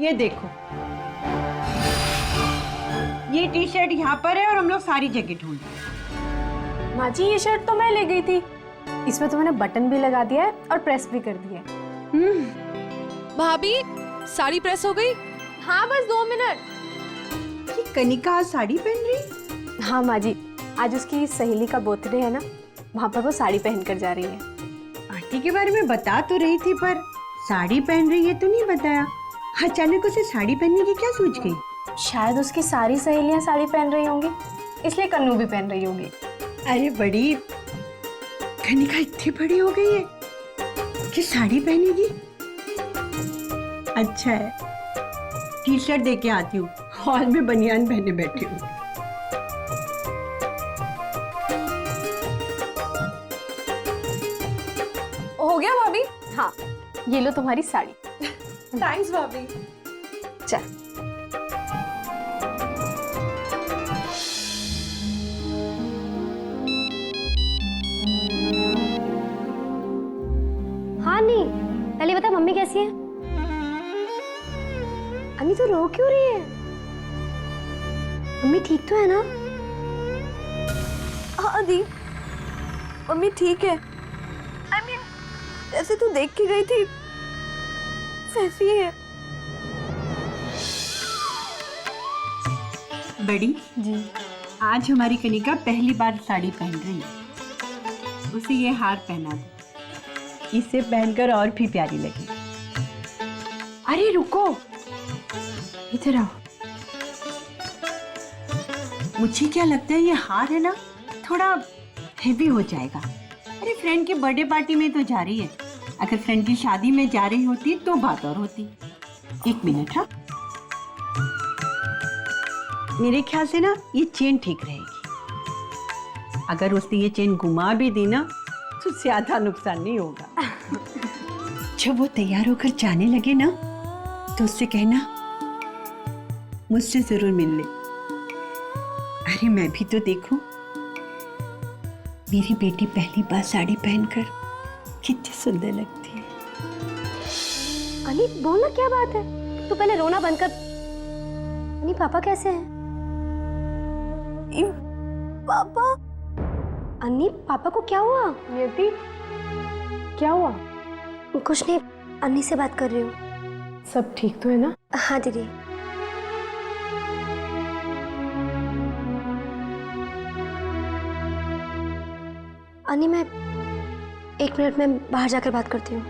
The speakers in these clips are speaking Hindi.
ये देखो, ये टी शर्ट यहाँ पर है और हम लोग सारी जगह ढूंढ रहे। माँ जी, ये शर्ट तो मैं ले गई थी। इसमें तो मैंने बटन भी लगा दिया है और प्रेस भी कर दिया है। भाभी, साड़ी प्रेस हो गई? हाँ, बस 2 मिनट। ये कनिका आज साड़ी पहन रही? हाँ माँ जी, आज उसकी सहेली का बर्थडे है ना, वहाँ पर वो साड़ी पहन कर जा रही है। आंटी के बारे में बता तो रही थी, पर साड़ी पहन रही है तो नहीं बताया। अचानक उसे साड़ी पहनने की क्या सूझ गई? शायद उसकी सारी सहेलियाँ साड़ी पहन रही होंगी, इसलिए कन्नू भी पहन रही होगी। अरे बड़ी, कनिका इतनी बड़ी हो गई है कि साड़ी पहनेगी। अच्छा है, टी शर्ट दे के आती हूँ, हॉल में बनियान पहने बैठी हूँ। हो गया भाभी? हाँ, ये लो तुम्हारी साड़ी। थैंक्स भाभी। चल। हाँ नहीं, पहले बता मम्मी कैसी है? अन्नी तो रो क्यों रही है? मम्मी ठीक तो है ना? हाँ दी, मम्मी ठीक है। जैसे तू देख के गई थी वैसी है। बड़ी जी। आज हमारी कनिका पहली बार साड़ी पहन रही है। उसे ये हार पहना दो, इसे पहनकर और भी प्यारी लगी। अरे रुको, इधर आओ। मुझे क्या लगता है ये हार है ना, थोड़ा हेवी हो जाएगा। अरे फ्रेंड की बर्थडे पार्टी में तो जा रही है, अगर फ्रेंड की शादी में जा रही होती तो बात और होती। 1 मिनट। हाँ, मेरे ख्याल से ना ये चेन ठीक रहेगी। अगर उसने ये चेन घुमा भी दी ना तो ज्यादा नुकसान नहीं होगा। जब वो तैयार होकर जाने लगे ना तो उससे कहना मुझसे जरूर मिल ले। अरे मैं भी तो देखूं, मेरी बेटी पहली बार साड़ी पहनकर कितनी सुंदर लगती है। अन्नी बोलना क्या बात है? तू पहले रोना बंद कर। अन्नी पापा कैसे हैं? पापा? अन्नी पापा को क्या हुआ? नियति, क्या हुआ? कुछ नहीं, अन्नी से बात कर रही हूँ। सब ठीक तो है ना? हाँ दीदी। अन्नी मैं 1 मिनट में बाहर जाकर बात करती हूँ।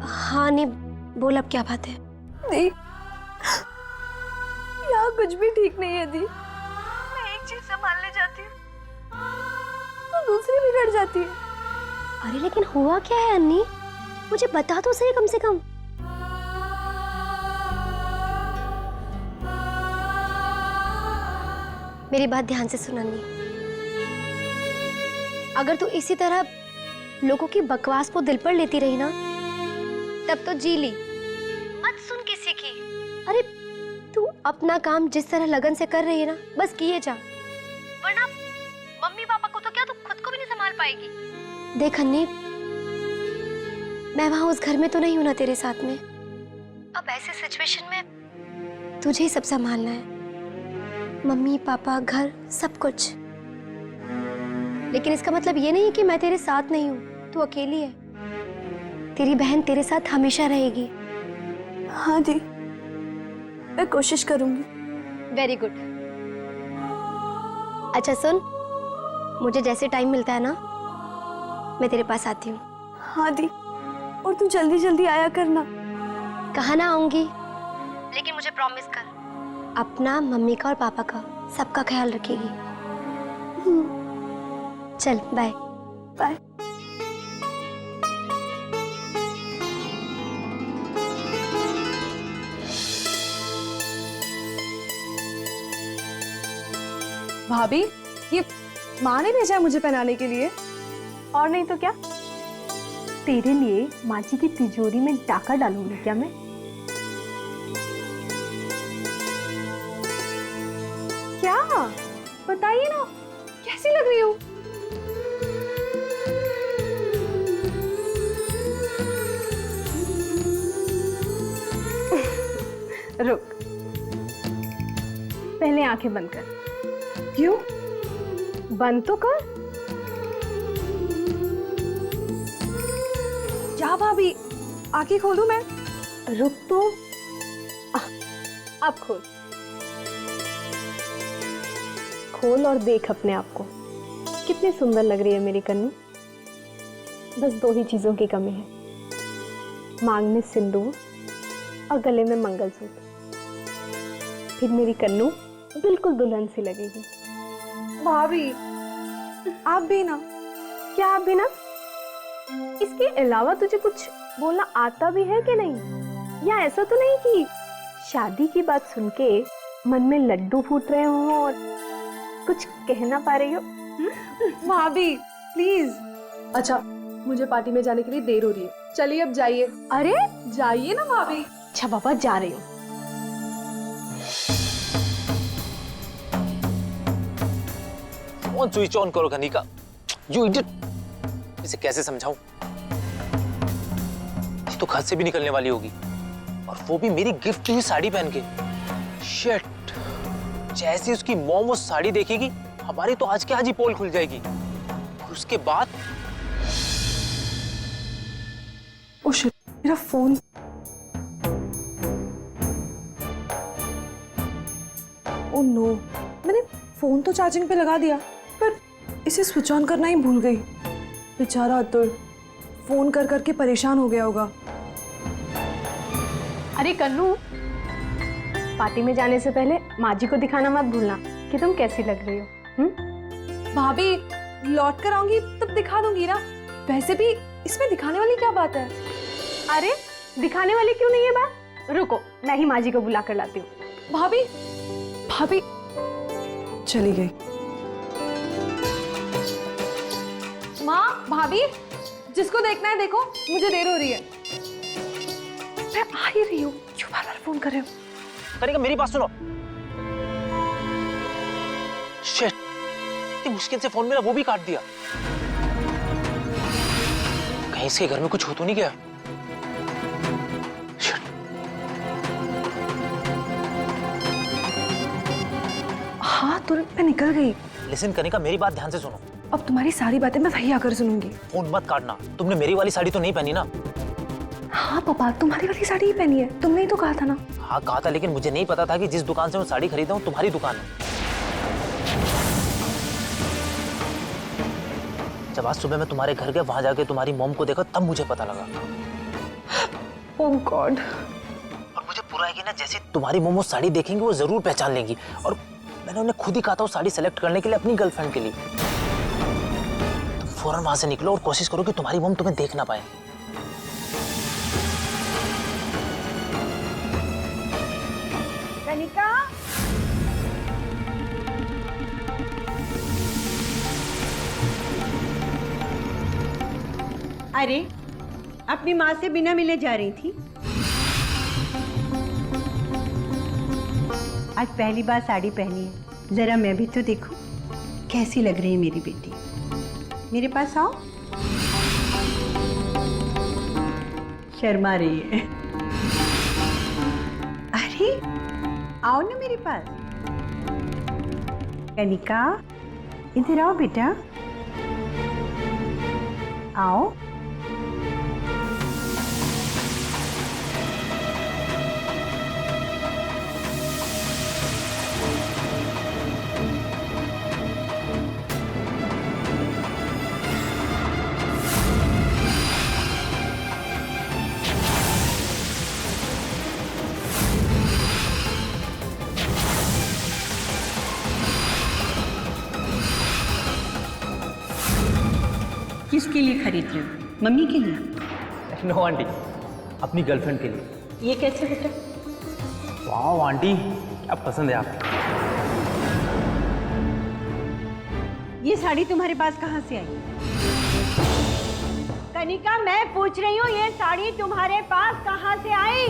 हाँ नहीं, बोल अब क्या बात है? दी, यहाँ कुछ भी ठीक नहीं है दी। मैं एक चीज संभालने जाती हूँ तो दूसरी बिगड़ जाती है। अरे लेकिन हुआ क्या है अन्नी? मुझे बता तो सही कम से कम। मेरी बात ध्यान से सुन अन्नी। अगर तू इसी तरह लोगों की बकवास को दिल पर लेती रही ना, तब तो जी ली, मत सुन किसी की। अरे तू अपना काम जिस तरह लगन से कर रही है ना, बस किए जा, वरना मम्मी पापा को तो क्या, तू खुद को भी नहीं संभाल पाएगी। देख अन्नी, मैं वहां उस घर में तो नहीं हूं ना तेरे साथ में। अब ऐसे सिचुएशन में तुझे ही सब संभालना है, मम्मी पापा घर सब कुछ। लेकिन इसका मतलब ये नहीं है कि मैं तेरे साथ नहीं हूँ, तू अकेली है। तेरी बहन तेरे साथ हमेशा रहेगी। हाँ दी, मैं कोशिश करूंगी। Very good. अच्छा सुन, मुझे जैसे टाइम मिलता है ना, मैं तेरे पास आती हूँ। हाँ दी, और तू जल्दी जल्दी आया करना। कहाँ ना आऊंगी, लेकिन मुझे प्रॉमिस कर, अपना, मम्मी का और पापा का, सबका ख्याल रखेगी। चल बाय। बाय। भाभी, ये माँ ने भेजा है मुझे पहनाने के लिए। और नहीं तो क्या, तेरे लिए माँ जी की तिजोरी में डाका डालूंगी क्या मैं? क्या बताइए ना, कैसी लग रही हूँ? रुक, पहले आंखें बंद कर। क्यों? बंद तो कर। जा भाभी, आंखें खोलूं मैं? रुक तो। अब खोल। खोल और देख अपने आप को, कितनी सुंदर लग रही है मेरी कन्नू। बस दो ही चीजों की कमी है, मांग में सिंदूर और गले में मंगलसूत्र। फिर मेरी कन्नू बिल्कुल दुल्हन सी लगेगी। भाभी, आप भी ना। क्या आप भी ना? इसके अलावा तुझे कुछ बोलना आता भी है कि नहीं? या ऐसा तो नहीं कि शादी की बात सुन के मन में लड्डू फूट रहे हो और कुछ कह ना पा रही हो? भाभी प्लीज। अच्छा, मुझे पार्टी में जाने के लिए देर हो रही है, चलिए अब जाइए। अरे जाइए ना भाभी। अच्छा पापा, जा रही हूँ। फोन स्विच ऑन करो कनिका, यू इडियट। इसे कैसे समझाऊं? ये तो घर से भी निकलने वाली होगी, और वो भी मेरी गिफ्ट हुई साड़ी पहन के। शिट, जैसे उसकी मॉम वो साड़ी देखेगी, हमारी तो आज के आज ही पोल खुल जाएगी। और उसके बाद ओ शिट, मेरा फोन। ओ नो, मैंने फोन तो चार्जिंग पे लगा दिया, पर इसे स्विच ऑन करना ही भूल गई। बेचारा अतुल फोन कर करके परेशान हो गया होगा। अरे कन्नू, पार्टी में जाने से पहले माँ जी को दिखाना मत भूलना कि तुम कैसी लग रही हो। भाभी, लौट कर आऊंगी तब दिखा दूंगी ना। वैसे भी इसमें दिखाने वाली क्या बात है? अरे दिखाने वाली क्यों नहीं है बात? रुको, मैं ही माँ जी को बुला कर लाती हूँ। भाभी, भाभी चली गई। माँ, भाभी, जिसको देखना है देखो, मुझे देर हो रही है। मैं आ ही रही हूँ, क्यों बार-बार फोन कर रहे हो? कनिका मेरी बात सुनो। शिट, इतनी मुश्किल से फोन मेरा वो भी काट दिया। कहीं इसके घर में कुछ हो तो नहीं गया? शिट। हाँ, तुरंत मैं निकल गई। लिसन कनिका, मेरी बात ध्यान से सुनो। अब तुम्हारी सारी बातें मैं वहीं आकर सुनूंगी। फोन मत काटना। तुमने मेरी वाली साड़ी तो नहीं पहनी ना? हाँ पापा, तुम्हारी वाली साड़ी ही पहनी है, तुमने ही तो कहा था ना। हाँ कहा था, लेकिन मुझे नहीं पता था कि जिस दुकान से मैं साड़ी खरीदा हूँ तुम्हारी दुकान है। जब आज सुबह मैं तुम्हारे घर गया, वहां जाके तुम्हारी मॉम को देखा, तब मुझे पता लगा। ओह गॉड। और मुझे पूरा है कि ना, जैसे तुम्हारी मॉम वो साड़ी देखेंगे वो जरूर पहचान लेंगी। और मैंने उन्हें खुद ही कहा था वो साड़ी सेलेक्ट करने के लिए अपनी गर्लफ्रेंड के लिए। तुम फौरन वहां से निकलो और कोशिश करो कि तुम्हारी मॉम तुम्हें देख ना पाए। कनिका, अरे अपनी माँ से बिना मिले जा रही थी? आज पहली बार साड़ी पहनी है, जरा मैं भी तो देखूं कैसी लग रही है मेरी बेटी। मेरे पास आओ। शर्मा रही है। अरे आओ ना मेरे पास। कनिका, इधर आओ बेटा, आओ। किसके लिए खरीद रहे हो? मम्मी के लिए? नो आंटी, अपनी गर्लफ्रेंड के लिए। ये कैसे बेटा? वाह आंटी, क्या पसंद है आपको? ये साड़ी तुम्हारे पास कहाँ से आई? कनिका, मैं पूछ रही हूँ, ये साड़ी तुम्हारे पास कहाँ से आई?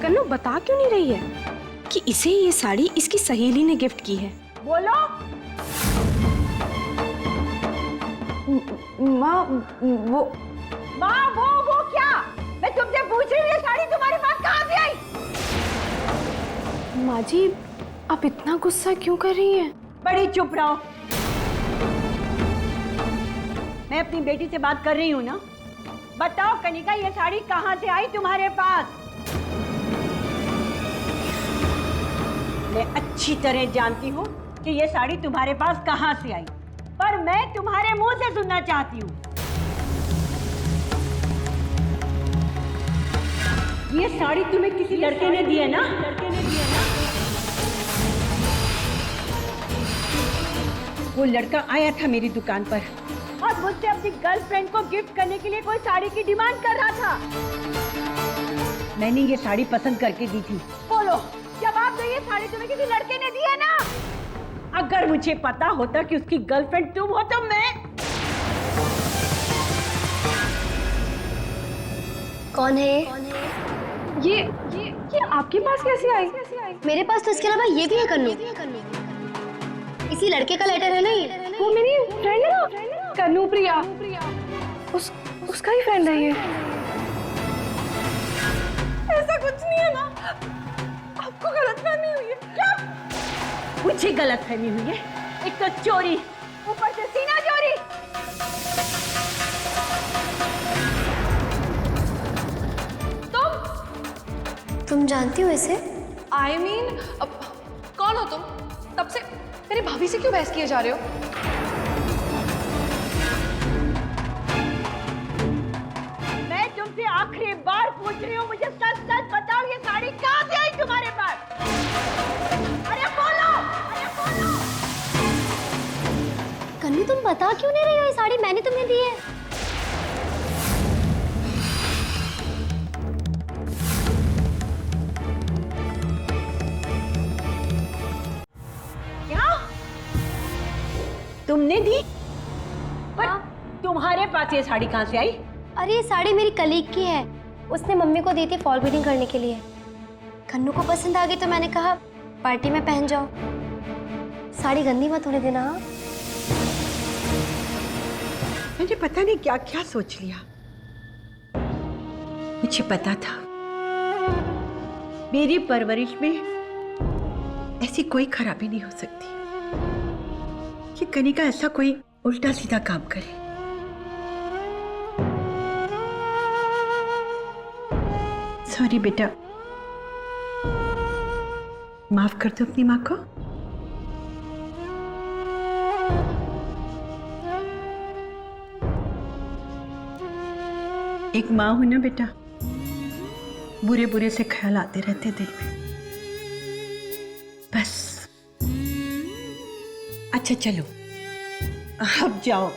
कन्नू बता क्यों नहीं रही है कि इसे ये साड़ी इसकी सहेली ने गिफ्ट की है? बोलो। माँ, वो माँ, वो क्या? मैं तुमसे पूछ रही हूँ, ये साड़ी तुम्हारे पास माँ जी, आप इतना गुस्सा क्यों कर रही हैं? बड़ी चुप रहो। मैं अपनी बेटी से बात कर रही हूँ ना। बताओ कनिका, ये साड़ी कहाँ से आई तुम्हारे पास? मैं अच्छी तरह जानती हूँ कि ये साड़ी तुम्हारे पास कहाँ से आई, पर मैं तुम्हारे मुंह से सुनना चाहती हूँ। ये साड़ी तुम्हें किसी लड़के ने दी है ना? वो लड़का आया था मेरी दुकान पर और मुझसे अपनी गर्लफ्रेंड को गिफ्ट करने के लिए कोई साड़ी की डिमांड कर रहा था। मैंने ये साड़ी पसंद करके दी थी। बोलो, जवाब दो, ये साड़ी तुम्हें किसी लड़के ने दी है ना? अगर मुझे पता होता कि उसकी गर्लफ्रेंड तुम हो तो मैं... कौन है ये आपके पास कैसे आई? मेरे पास तो इसके अलावा ये भी है कन्नू। इसी लड़के का लेटर है ना ये। वो मेरी फ्रेंड है ना, कन्नू प्रिया। उसका ही फ्रेंड है ये। ऐसा कुछ नहीं है ना, आपको गलतफहमी हुई है क्या? मुझे गलतफहमी हुई है। एक तो चोरी, ऊपर से सीना चोरी। तुम जानती हो इसे? I mean, अब कौन हो तुम? तब से मेरी भाभी से क्यों बहस किए जा रहे हो? मैं तुमसे आखिरी बार पूछ रही हूँ, मुझे सच सच बताओ, ये साड़ी कहाँ से आई तुम्हारे पास? अरे बोलो, अरे बोलो। कन्नू, तुम बता क्यों नहीं रही हो? ये साड़ी मैंने तुम्हें दी है। तुमने दी? पर तुम्हारे पास ये साड़ी कहाँ से आई? अरे ये साड़ी मेरी कलीग की है, उसने मम्मी को दी थी फॉल बीडिंग करने के लिए। कन्नू को पसंद आ गई तो मैंने कहा पार्टी में पहन जाओ। साड़ी गंदी मत होने देना। हाँ, मैंने पता नहीं क्या क्या सोच लिया। मुझे पता था मेरी परवरिश में ऐसी कोई खराबी नहीं हो सकती कि कनिका ऐसा कोई उल्टा सीधा काम करे। सॉरी बेटा, माफ कर दो अपनी माँ को। एक माँ हूं ना बेटा, बुरे बुरे से ख्याल आते रहते दिल में। बस अच्छा चलो अब जाओ,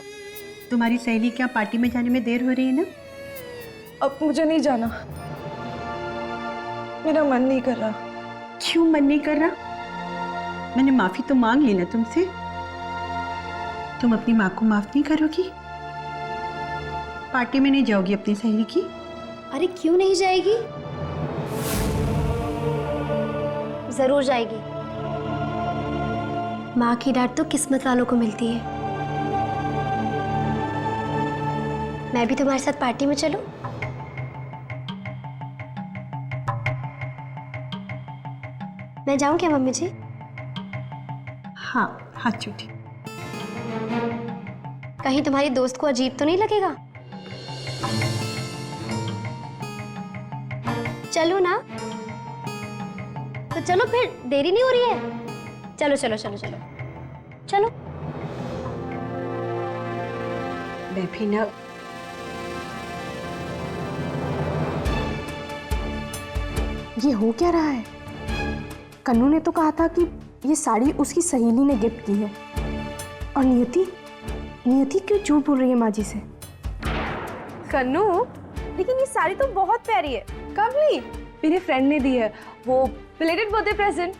तुम्हारी सहेली क्या पार्टी में जाने में देर हो रही है ना? अब मुझे नहीं जाना, मेरा मन नहीं कर रहा। क्यों मन नहीं कर रहा? मैंने माफी तो मांग ली ना तुमसे। तुम अपनी माँ को माफ नहीं करोगी? पार्टी में नहीं जाओगी अपनी सहेली की? अरे क्यों नहीं जाएगी, जरूर जाएगी। माँ की डांट तो किस्मत वालों को मिलती है। मैं भी तुम्हारे साथ पार्टी में चलूं? मैं जाऊं क्या मम्मी जी? हाँ हाथ छूटी। कहीं तुम्हारी दोस्त को अजीब तो नहीं लगेगा? चलो ना, तो चलो फिर, देरी नहीं हो रही है। चलो चलो चलो चलो चलो। मैं भी ना, ये हो क्या रहा है? कन्नू ने तो कहा था कि ये साड़ी उसकी सहेली ने गिफ्ट की है, और नियति क्यों झूठ बोल रही है माँ जी से? कन्नू, लेकिन ये साड़ी तो बहुत प्यारी है। कब ली? मेरे फ्रेंड ने दी है, वो बिलेटेड बर्थडे प्रेजेंट।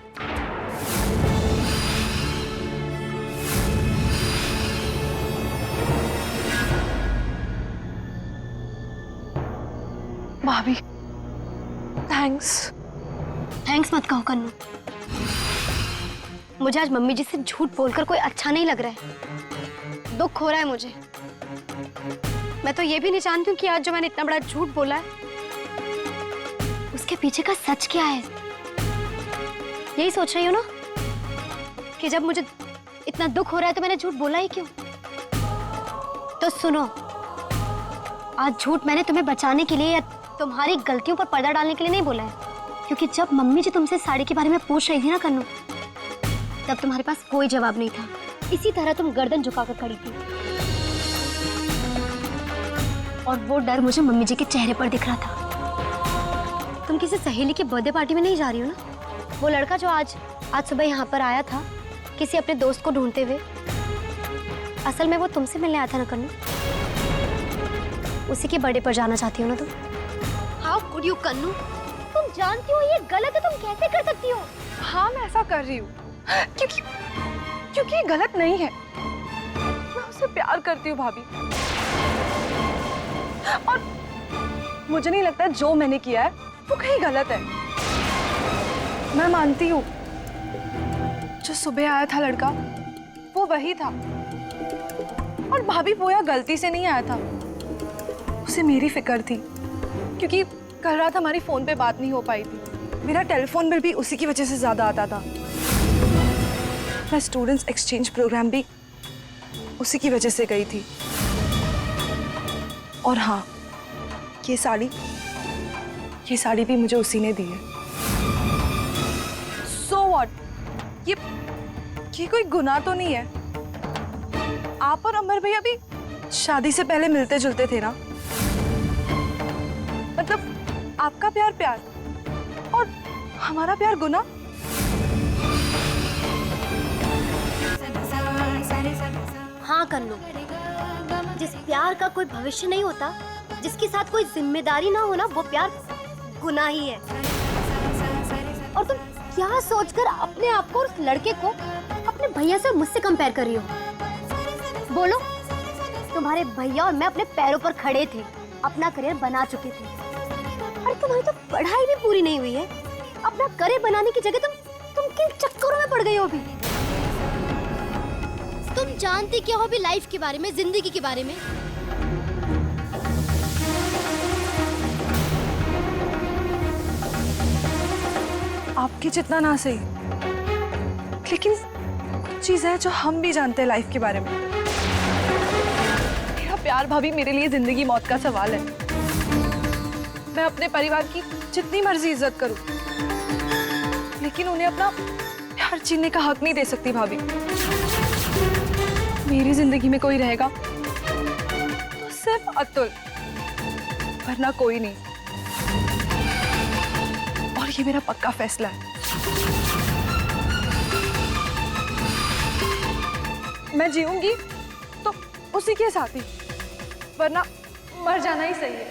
भाभी, थैंक्स। थैंक्स मत कहो कन्नू, मुझे आज मम्मी जी से झूठ बोलकर कोई अच्छा नहीं लग रहा है। दुख हो रहा है मुझे। मैं तो ये भी नहीं जानती हूँ कि आज जो मैंने इतना बड़ा झूठ बोला है उसके पीछे का सच क्या है। यही सोच रही हो ना कि जब मुझे इतना दुख हो रहा है तो मैंने झूठ बोला ही क्यों? तो सुनो, आज झूठ मैंने तुम्हें बचाने के लिए या तुम्हारी गलतियों पर पर्दा डालने के लिए नहीं बोला है, क्योंकि जब मम्मी जी तुमसे साड़ी के बारे में पूछ रही थी ना कन्नू, तब तुम्हारे पास कोई जवाब नहीं था। इसी तरह तुम गर्दन झुकाकर खड़ी थी और वो डर मुझे मम्मी जी के चेहरे पर दिख रहा था। तुम किसी सहेली की बर्थडे पार्टी में नहीं जा रही हो ना? वो लड़का जो आज सुबह यहाँ पर आया था किसी अपने दोस्त को ढूंढते हुए, असल में वो तुमसे मिलने आया था ना कन्नू? उसी के बर्थडे पर जाना चाहती हो ना तुम? हाउ कुड यू कन्नू? तुम जानती हो ये गलत है, तुम कैसे कर सकती हो? हाँ, मैं ऐसा कर रही हूँ क्योंकि ये गलत नहीं है। मैं उससे प्यार करती हूँ भाभी, और मुझे नहीं लगता जो मैंने किया है वो कहीं गलत है। मैं मानती हूँ जो सुबह आया था लड़का वो वही था, और भाभी पोया गलती से नहीं आया था, उसे मेरी फिक्र थी, क्योंकि कल रात हमारी फोन पे बात नहीं हो पाई थी। मेरा टेलीफोन बिल भी उसी की वजह से ज्यादा आता था। मैं स्टूडेंट्स एक्सचेंज प्रोग्राम भी उसी की वजह से गई थी। और हाँ, ये साड़ी भी मुझे उसी ने दी है। So what? ये कोई गुनाह तो नहीं है। आप और अमर भैया भी शादी से पहले मिलते जुलते थे ना? मतलब आपका प्यार और हमारा प्यार गुनाह? हाँ कन्नू, जिस प्यार का कोई भविष्य नहीं होता, जिसके साथ कोई जिम्मेदारी ना हो ना, वो प्यार गुनाह ही है। और तुम क्या सोचकर अपने आप को और उस लड़के को अपने भैया से और मुझसे कंपेयर कर रही हो? बोलो, तुम्हारे भैया और मैं अपने पैरों पर खड़े थे, अपना करियर बना चुके थे। अरे तुम्हारी तो पढ़ाई भी पूरी नहीं हुई है, अपना करियर बनाने की जगह तुम किन चक्करों में पड़ गई हो अभी? तुम जानती क्या हो अभी लाइफ के बारे में, जिंदगी के बारे में? आपकी जितना ना सही, लेकिन कुछ चीज है जो हम भी जानते हैं लाइफ के बारे में। मेरा प्यार भाभी मेरे लिए जिंदगी मौत का सवाल है। मैं अपने परिवार की जितनी मर्जी इज्जत करूं, लेकिन उन्हें अपना प्यार छीनने का हक नहीं दे सकती भाभी। मेरी जिंदगी में कोई रहेगा तो सिर्फ अतुल, वरना कोई नहीं। और ये मेरा पक्का फैसला है। मैं जीऊंगी तो उसी के साथ ही, वरना मर जाना ही सही है।